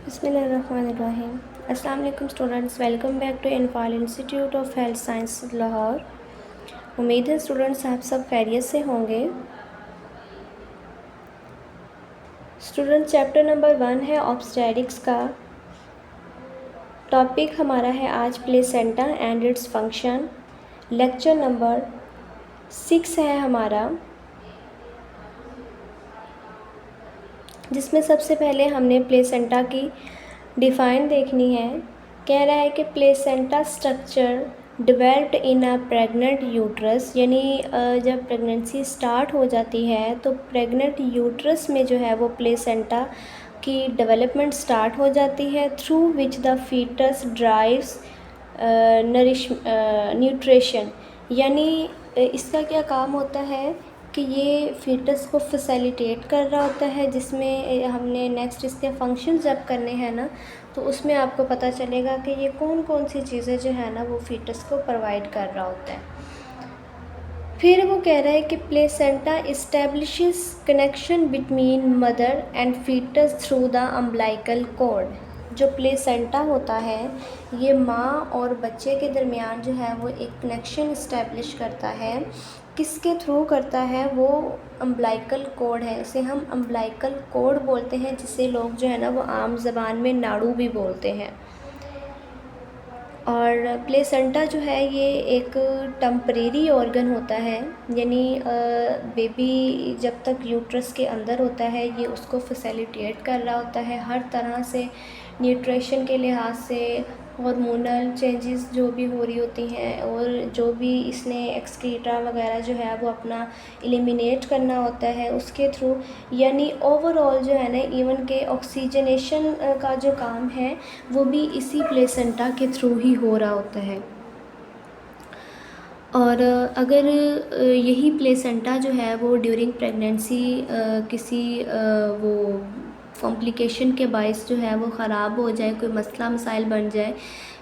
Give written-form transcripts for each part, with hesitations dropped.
बिस्मिल्लाहिर्रहमानिर्रहीम। अस्सलाम वालेकुम students, welcome back to Infal institute of health science Lahore. उम्मीद है स्टूडेंट्स आप सब खैरियत से होंगे। स्टूडेंट चैप्टर नंबर 1 है ऑब्स्टेरिक्स का। टॉपिक हमारा है आज placenta and its function. Lecture number 6 है हमारा, जिसमें सबसे पहले हमने प्लेसेंटा की डिफ़ाइन देखनी है। कह रहा है कि प्लेसेंटा स्ट्रक्चर डिवेल्प्ड इन अ प्रेग्नेंट यूट्रस, यानी जब प्रेगनेंसी स्टार्ट हो जाती है तो प्रेग्नेंट यूट्रस में जो है वो प्लेसेंटा की डेवलपमेंट स्टार्ट हो जाती है, through which the foetus drives nutrition. यानी इसका क्या काम होता है कि ये फीटस को फैसिलिटेट कर रहा होता है, जिसमें हमने नेक्स्ट इसके फंक्शन जब करने हैं ना, तो उसमें आपको पता चलेगा कि ये कौन कौन सी चीज़ें जो है ना वो फीटस को प्रोवाइड कर रहा होता है। फिर वो कह रहा है कि placenta establishes connection between mother and foetus through the umbilical cord. जो प्लेसेंटा होता है ये माँ और बच्चे के दरमियान जो है वो एक कनेक्शन इस्टेब्लिश करता है। किसके थ्रू करता है? वो अम्बिलिकल कॉर्ड है, इसे हम अम्बिलिकल कॉर्ड बोलते हैं, जिसे लोग जो है ना वो आम ज़बान में नाड़ू भी बोलते हैं। और प्लेसेंटा जो है ये एक टेम्परेरी ऑर्गन होता है, यानी बेबी जब तक यूट्रस के अंदर होता है ये उसको फैसिलिटेट कर रहा होता है हर तरह से, न्यूट्रिशन के लिहाज से, हार्मोनल चेंजेस जो भी हो रही होती हैं, और जो भी इसने एक्सक्रीटा वगैरह जो है वो अपना एलिमिनेट करना होता है उसके थ्रू। यानी ओवरऑल जो है ना इवन के ऑक्सीजनेशन का जो काम है वो भी इसी प्लेसेंटा के थ्रू ही हो रहा होता है। और अगर यही प्लेसेंटा जो है वो ड्यूरिंग प्रेगनेंसी किसी वो कॉम्प्लिकेशन के बायस जो है वो ख़राब हो जाए, कोई मसला मसाइल बन जाए,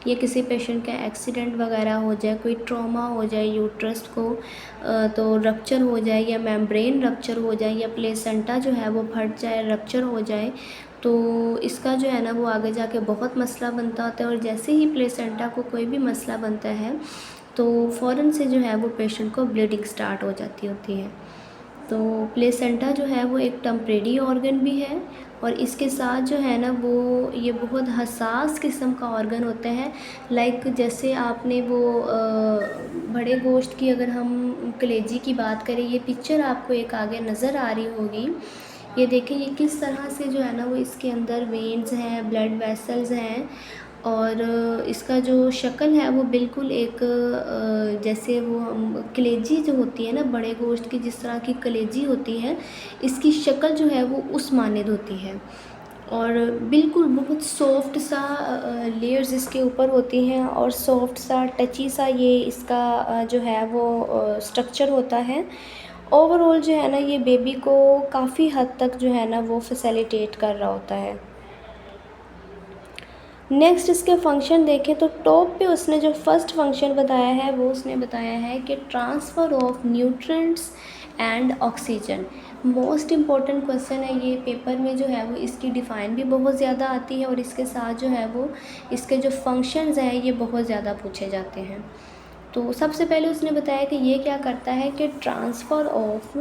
या किसी पेशेंट का एक्सीडेंट वगैरह हो जाए, कोई ट्रॉमा हो जाए यूट्रस को, तो रप्चर हो जाए या मेम्ब्रेन रप्चर हो जाए या प्लेसेंटा जो है वो फट जाए, रप्चर हो जाए, तो इसका जो है ना वो आगे जाके बहुत मसला बनता होता है। और जैसे ही प्लेसेंटा को कोई भी मसला बनता है तो फ़ौरन से जो है वो पेशेंट को ब्लीडिंग स्टार्ट हो जाती होती है। तो प्लेसेंटा जो है वो एक टेम्परेरी ऑर्गन भी है, और इसके साथ जो है ना वो ये बहुत हसास किस्म का ऑर्गन होता है। लाइक जैसे आपने वो बड़े गोश्त की अगर हम कलेजी की बात करें, ये पिक्चर आपको एक आगे नज़र आ रही होगी। ये देखें ये किस तरह से जो है ना वो इसके अंदर वेन्स हैं, ब्लड वेसल्स हैं, और इसका जो शक्ल है वो बिल्कुल एक जैसे वो हम कलेजी जो होती है ना बड़े गोश्त की, जिस तरह की कलेजी होती है, इसकी शक्ल जो है वो उस मानद होती है। और बिल्कुल बहुत सॉफ्ट सा लेयर्स इसके ऊपर होती हैं, और सॉफ्ट सा टची सा ये इसका जो है वो स्ट्रक्चर होता है। ओवरऑल जो है ना ये बेबी को काफ़ी हद तक जो है ना वो फैसिलिटेट कर रहा होता है। नेक्स्ट इसके फंक्शन देखें तो टॉप पे उसने जो फर्स्ट फंक्शन बताया है वो उसने बताया है कि transfer of nutrients and oxygen. Most important question है ये पेपर में, जो है वो इसकी डिफ़ाइन भी बहुत ज़्यादा आती है, और इसके साथ जो है वो इसके जो फंक्शंस हैं ये बहुत ज़्यादा पूछे जाते हैं। तो सबसे पहले उसने बताया कि ये क्या करता है कि transfer of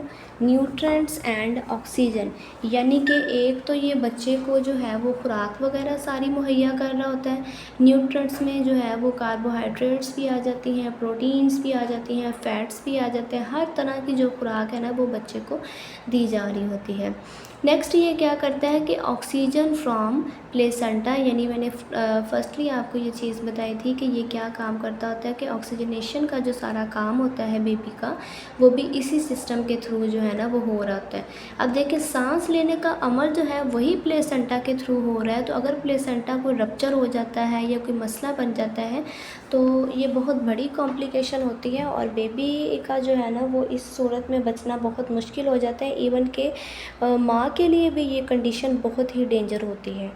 nutrients and oxygen, यानी कि एक तो ये बच्चे को जो है वो खुराक वगैरह सारी मुहैया कर रहा होता है। न्यूट्रिएंट्स में जो है वो कार्बोहाइड्रेट्स भी आ जाती हैं, प्रोटीन्स भी आ जाती हैं, फ़ैट्स भी आ जाते हैं, हर तरह की जो खुराक है ना वो बच्चे को दी जा रही होती है। नेक्स्ट ये क्या करता है कि ऑक्सीजन फ्रॉम प्लेसेंटा, यानी मैंने फर्स्टली आपको ये चीज़ बताई थी कि ये क्या काम करता होता है कि ऑक्सीजनेशन का जो सारा काम होता है बेबी का वो भी इसी सिस्टम के थ्रू जो है ना वो हो रहा होता है। अब देखिए सांस लेने का अमल जो है वही प्लेसेंटा के थ्रू हो रहा है, तो अगर प्लेसेंटा को रप्चर हो जाता है या कोई मसला बन जाता है तो ये बहुत बड़ी कॉम्प्लिकेशन होती है, और बेबी का जो है ना वो इस सूरत में बचना बहुत मुश्किल हो जाता है। इवन के माँ के लिए भी ये कंडीशन बहुत ही डेंजर होती है।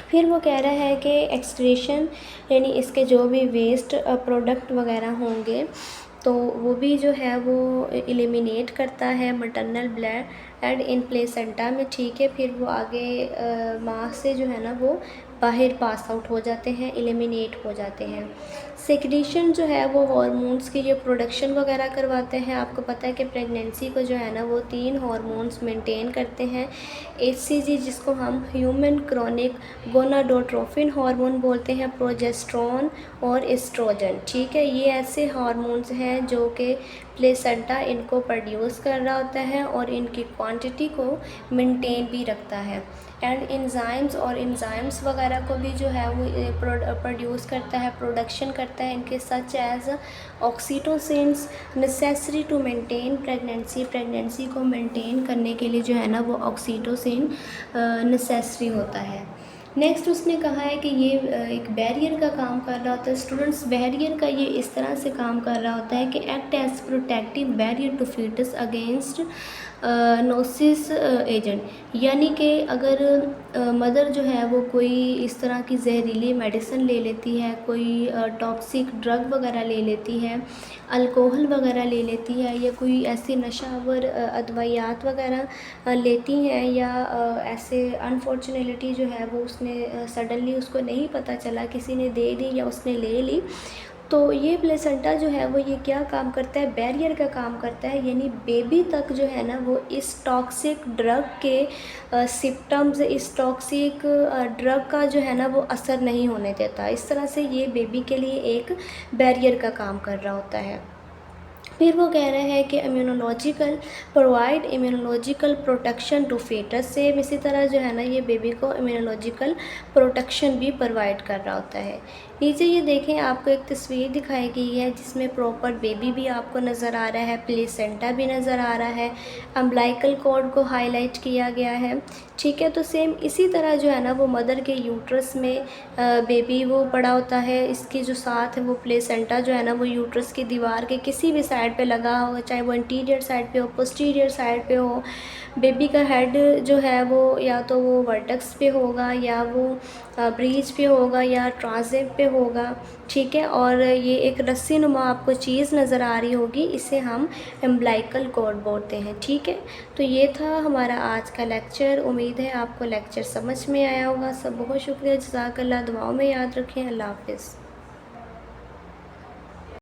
फिर वो कह रहा है कि एक्सक्रीशन, यानी इसके जो भी वेस्ट प्रोडक्ट वगैरह होंगे तो वो भी जो है वो एलिमिनेट करता है। मटरनल एंड इन प्लेसेंटा में, ठीक है। फिर वो आगे माँ से जो है ना वो बाहर पास आउट हो जाते हैं, एलिमिनेट हो जाते हैं। सेक्रीशन जो है वो हार्मोन्स की जो प्रोडक्शन वगैरह करवाते हैं। आपको पता है कि प्रेगनेंसी को जो है ना वो 3 हार्मोन्स मेंटेन करते हैं। एचसीजी जिसको हम ह्यूमन क्रोनिक गोनाडोट्रोफिन हार्मोन बोलते हैं, प्रोजेस्टेरोन और एस्ट्रोजन, ठीक है। ये ऐसे हार्मोन्स हैं जो कि प्लेसेंटा इनको प्रोड्यूस कर रहा होता है और इनकी क्वांटिटी को मेंटेन भी रखता है। एंड एंजाइम्स वगैरह को भी जो है वो प्रोड्यूस करता है, प्रोडक्शन करता है इनके, such as oxytocins necessary to maintain pregnancy को मेंटेन करने के लिए जो है ना वो ऑक्सीटोसिन नेसेसरी होता है। नेक्स्ट उसने कहा है कि ये एक बैरियर का काम कर रहा होता है। स्टूडेंट्स, बैरियर का ये इस तरह से काम कर रहा होता है कि act as protective barrier to foetus against noxious agent, यानी कि अगर मदर जो है वो कोई इस तरह की जहरीली मेडिसिन ले लेती है, कोई टॉक्सिक ड्रग वगैरह ले लेती है, अल्कोहल वगैरह ले लेती है, या कोई ऐसी नशावर अदवायात वगैरह लेती हैं, या ऐसे अनफॉर्चुनेटली जो है वो उसने सडनली उसको नहीं पता चला, किसी ने दे दी या उसने ले ली, तो ये प्लेसेंटा जो है वो ये क्या काम करता है, बैरियर का काम करता है। यानी बेबी तक जो है ना वो इस टॉक्सिक ड्रग के सिम्टम्स, इस टॉक्सिक ड्रग का जो है ना वो असर नहीं होने देता। इस तरह से ये बेबी के लिए एक बैरियर का काम कर रहा होता है। फिर वो कह रहे हैं कि provide immunological protection to foetus, same इसी तरह जो है ना ये बेबी को इम्यूनोलॉजिकल प्रोटेक्शन भी प्रोवाइड कर रहा होता है। नीचे ये देखें, आपको एक तस्वीर दिखाई गई है जिसमें प्रॉपर बेबी भी आपको नज़र आ रहा है, प्लेसेंटा भी नज़र आ रहा है, अम्बिलिकल कॉर्ड को हाईलाइट किया गया है, ठीक है। तो सेम इसी तरह जो है ना वो मदर के यूट्रस में बेबी वो पड़ा होता है, इसके जो साथ है वो प्लेसेंटा जो है ना वो यूट्रस की दीवार के किसी भी साइड पे लगा हो, चाहे वो इंटीरियर साइड पे हो, पोस्टीरियर साइड पे हो। बेबी का हेड जो है वो या तो वो वर्टेक्स पे होगा, या वो ब्रीच पे होगा, या ट्रांसेप पे होगा, ठीक है। और ये एक रस्सी नुमा आपको चीज़ नज़र आ रही होगी, इसे हम एम्बिलिकल कॉर्ड बोलते हैं, ठीक है। तो ये था हमारा आज का लेक्चर। उम्मीद है आपको लेक्चर समझ में आया होगा। सब बहुत शुक्रिया, जज़ाकल्लाह। दुआओं में याद रखें। अल्लाह हाफ़िज़।